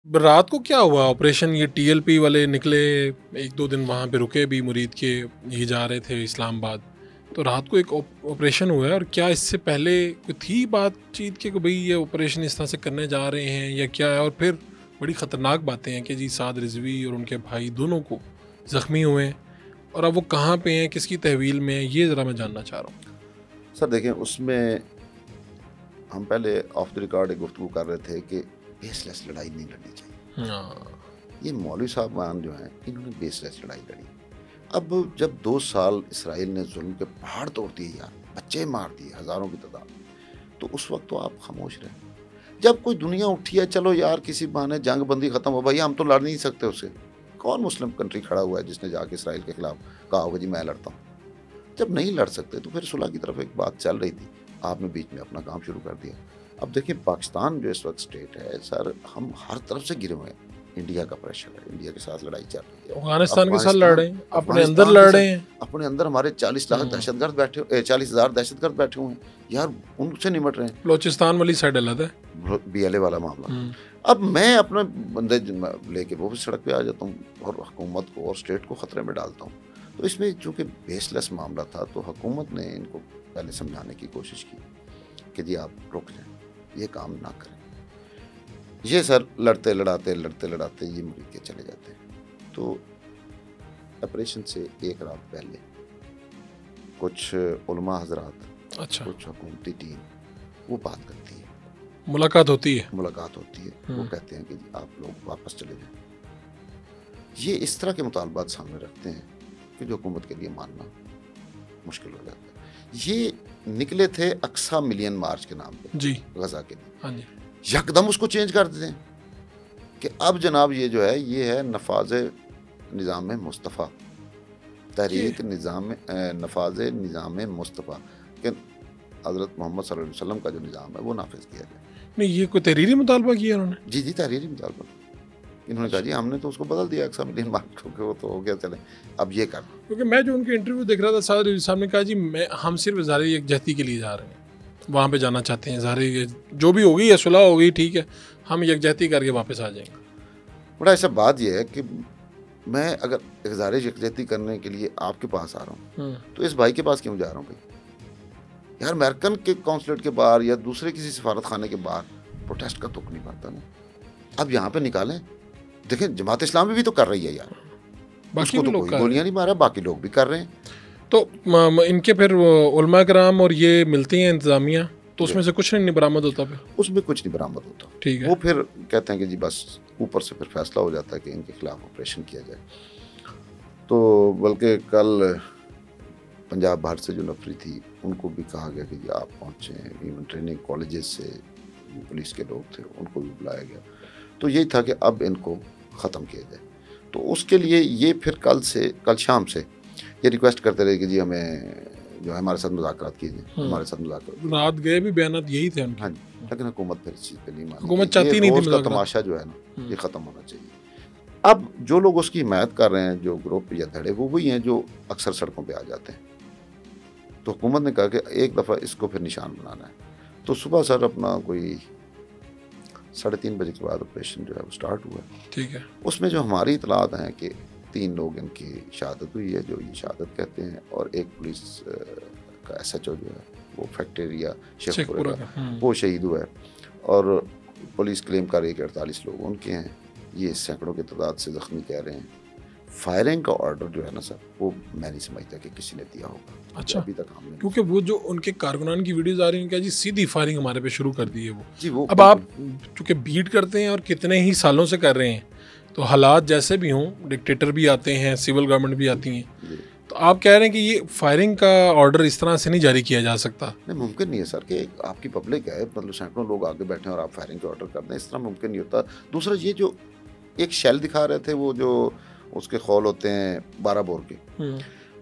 रात को क्या हुआ ऑपरेशन? ये टीएलपी वाले निकले, एक दो दिन वहाँ पे रुके भी मुरीद के, ये जा रहे थे इस्लामाबाद, तो रात को एक ऑपरेशन हुआ है। और क्या इससे पहले कोई थी बातचीत कि भाई ये ऑपरेशन इस तरह से करने जा रहे हैं या क्या है? और फिर बड़ी ख़तरनाक बातें हैं कि जी साद रिजवी और उनके भाई दोनों को ज़ख्मी हुए हैं, और अब वो कहाँ पे हैं, किसकी तहवील में है, ये ज़रा मैं जानना चाह रहा हूँ। सर देखें, उसमें हम पहले ऑफ द रिकॉर्ड एक गुफ्तगू कर रहे थे कि बेसलेस लड़ाई नहीं लड़नी चाहिए। हाँ, ये मौलवी साहबान जो हैं इन्होंने बेसलेस लड़ाई लड़ी। अब जब 2 साल इसराइल ने जुल्म के पहाड़ तोड़ दिए यार, बच्चे मार दिए हज़ारों की तादाद, तो उस वक्त तो आप खामोश रहे। जब कोई दुनिया उठी है, चलो यार किसी बहाने जंग बंदी ख़त्म हो, भैया हम तो लड़ नहीं सकते उससे। कौन मुस्लिम कंट्री खड़ा हुआ है जिसने जाके इसराइल के खिलाफ कहा होगा जी मैं लड़ता हूँ? जब नहीं लड़ सकते तो फिर सुलह की तरफ एक बात चल रही थी, आपने बीच में अपना काम शुरू कर दिया। अब देखिए पाकिस्तान जो इस वक्त स्टेट है सर, हम हर तरफ से गिरे हुए हैं। इंडिया का प्रेशर है, इंडिया के साथ लड़ाई चल रही है, अफगानिस्तान के साथ लड़ रहे हैं, अपने अंदर लड़ रहे हैं। अपने अंदर हमारे 40 लाख दहशतगर्द बैठे, 40,000 दहशतगर्द बैठे हुए हैं यार, उनसे निमट रहे हैं। बलोचिस्तान वाली साइड अलग है, BLA वाला मामला। अब मैं अपने बंदे लेके वो भी सड़क पे आ जाता हूँ और हुकूमत को और स्टेट को ख़तरे में डालता हूँ। तो इसमें चूँकि बेसलेस मामला था तो हुकूमत ने इनको पहले समझाने की कोशिश की कि जी आप रुक जाएं, ये काम ना करें। ये सर लड़ते लड़ाते ये मुरीद के चले जाते हैं। तो ऑपरेशन से एक रात पहले कुछ उलमा हजरात, अच्छा, कुछ हुकूमती टीम वो बात करती है, मुलाकात होती है। वो कहते हैं कि जी आप लोग वापस चले जाएं। ये इस तरह के मुतालबात सामने रखते हैं कि जो हुकूमत के लिए मानना मुश्किल हो जाता है। ये निकले थे अक्सा मिलियन मार्च के नाम पे जी, गजा के लिए। हाँ जी, यकदम उसको चेंज कर देते हैं कि अब जनाब ये जो है ये है नफाज निज़ाम मुस्तफ़ा, तहरीक निज़ाम नफाज निज़ाम मुस्तफ़ा कि हज़रत मोहम्मद सल्लल्लाहु अलैहि वसल्लम का जो निज़ाम है वो नाफिज किया जाए। नहीं ये कोई तहरीरी मुतालबा किया उन्होंने? जी तहरीरी मुतालबा। इन्होंने कहा जी हमने तो उसको बदल दिया अक्सा मिलियन मार्च को, वो तो हो गया, चले अब ये कर। क्योंकि मैं जो उनके इंटरव्यू देख रहा था, साद रिजवी साहब ने कहा जी हम सिर्फ इज़हार यकजहती के लिए जा रहे हैं, वहाँ पे जाना चाहते हैं, इज़हार जो भी होगी या सुलह होगी ठीक है, हम यकजहती करके वापस आ जाएंगे। बड़ा ऐसा बात यह है कि मैं अगर इज़हार यकजहती करने के लिए आपके पास आ रहा हूँ तो इस भाई के पास क्यों जा रहा हूँ भाई? यार अमेरिकन के कौंसलेट के बाहर या दूसरे किसी सफारत खाने के बाहर प्रोटेस्ट का तुक नहीं बनता ना। अब यहाँ पे निकालें, देखें जमात इस्लामी भी तो कर रही है यार, उसको तो कोई गोलियां नहीं मारा, बाकी लोग भी कर रहे हैं। तो इनके फिर उलमा कराम और ये मिलती हैं इंतजामिया, तो उसमें से कुछ नहीं बरामद होता? फिर उसमें कुछ नहीं बरामद होता, ठीक है। वो फिर कहते हैं कि जी बस ऊपर से फिर फैसला हो जाता है कि इनके खिलाफ ऑपरेशन किया जाए। तो बल्कि कल पंजाब भर से जो नफरी थी उनको भी कहा गया कि जी आप पहुँचें, इवन ट्रेनिंग कॉलेजेस से पुलिस के लोग थे उनको भी बुलाया गया। तो यही था कि अब इनको ख़त्म किया जाए। तो उसके लिए ये फिर कल शाम से ये रिक्वेस्ट करते रहे कि जी हमें जो है हमारे साथ मुज़ाकरात कीजिए, हमारे साथ मुज़ाकरात। रात गए भी बयानात यही थे उनके। हाँ जी, लेकिन हुकूमत फिर इस चीज़ पे नहीं मानी। हुकूमत चाहती नहीं थी उसका तमाशा जो है ना ये ख़त्म होना चाहिए। अब जो लोग उसकी हिमायत कर रहे हैं, जो ग्रुप या धड़े, वो वही हैं जो अक्सर सड़कों पर आ जाते हैं। तो हुकूमत ने कहा कि एक दफ़ा इसको फिर निशान बनाना है। तो सुबह सर अपना कोई 3:30 बजे के बाद ऑपरेशन जो है वो स्टार्ट हुआ। ठीक है। उसमें जो हमारी इतलात हैं कि 3 लोग इनकी शहादत हुई है, जो ये शहादत कहते हैं, और एक पुलिस का SHO जो है वो फैक्ट्रिया शेखपुरा का वो शहीद हुआ है। और पुलिस क्लेम कर रही है कि 48 लोग उनके हैं, ये सैकड़ों की तादाद से ज़ख्मी कह रहे हैं। फायरिंग का ऑर्डर जो है ना सर, वो मैं नहीं समझता कि किसी ने दिया होगा। अच्छा, अभी तक हमने, क्योंकि वो जो उनके कारकुनान की वीडियोस आ रही हैं क्या जी, सीधी फायरिंग हमारे पे शुरू कर दी है वो जी। वो अब आप चूँकि बीट करते हैं और कितने ही सालों से कर रहे हैं, तो हालात जैसे भी हों, डिक्टेटर भी आते हैं, सिविल गवर्नमेंट भी आती हैं, तो आप कह रहे हैं कि ये फायरिंग का ऑर्डर इस तरह से नहीं जारी किया जा सकता? नहीं, मुमकिन नहीं है सर कि आपकी पब्लिक है, मतलब सैकड़ों लोग आगे बैठे हैं और आप फायरिंग के ऑर्डर कर दें, इस तरह मुमकिन नहीं होता। दूसरा ये जो एक शेल दिखा रहे थे, वो जो उसके खौल होते हैं 12 बोर के,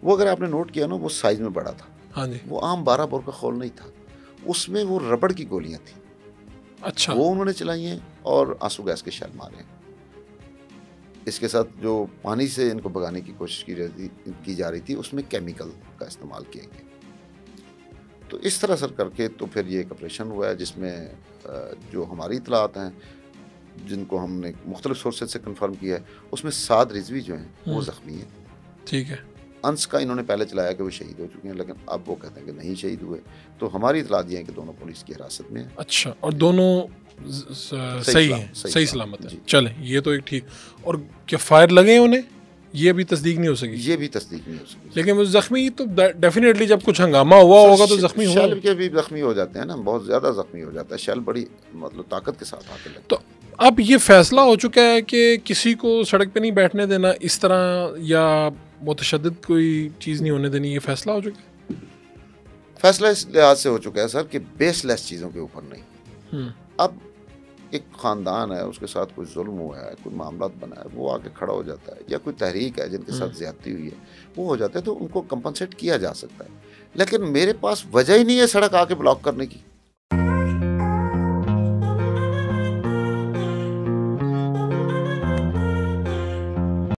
वो अगर आपने नोट किया ना वो साइज में बड़ा था। हाँ जी। वो आम 12 बोर का खौल नहीं था, उसमें वो रबड़ की गोलियां थी। अच्छा। वो उन्होंने चलाई हैं और आंसू गैस के शेल मारे हैं। इसके साथ जो पानी से इनको भगाने की कोशिश की जा रही थी उसमें केमिकल का इस्तेमाल किया गया। तो इस तरह सर करके तो फिर ये एक ऑपरेशन हुआ है जिसमें जो हमारी इतलात हैं जिनको हमने मुख्तलिफ सोर्सेज से कंफर्म किया है, उसमें 7 रिजवी जो हैं वो ज़ख्मी हैं। ठीक है। अंस का इन्होंने पहले चलाया कि वो शहीद हो चुके हैं, लेकिन अब वो कहते हैं कि नहीं शहीद हुए। तो हमारी इतलात ये है कि दोनों पुलिस की हिरासत में है। अच्छा, और दोनों सही हैं, सही सलामत है। चलें, ये तो एक ठीक। और क्या फायर लगे हैं उन्हें? ये भी तस्दीक नहीं हो सकी। ये भी तस्दीक नहीं हो सकी। लेकिन वो जख्मी तो डेफिनेटली जब कुछ हंगामा हुआ होगा तो जख्मी हुआ। शेल के भी जख्मी हो जाते हैं ना, बहुत ज़्यादा जख्मी हो जाता है। शेल बड़ी मतलब ताकत के साथ आके लगता है। तो अब ये फैसला हो चुका है कि किसी को सड़क पे नहीं बैठने देना इस तरह, या मुतशद्दिद कोई चीज़ नहीं होने देनी, ये फैसला हो चुका है? फैसला इस लिहाज से हो चुका है सर कि बेसलेस चीज़ों के ऊपर नहीं। अब एक ख़ानदान है, उसके साथ कोई जुल्म हुआ है, कोई मामला बना है, वो आके खड़ा हो जाता है, या कोई तहरीक है जिनके साथ ज़्यादती हुई है वो हो जाता है, तो उनको कंपनसेट किया जा सकता है। लेकिन मेरे पास वजह ही नहीं है सड़क आके ब्लॉक करने की।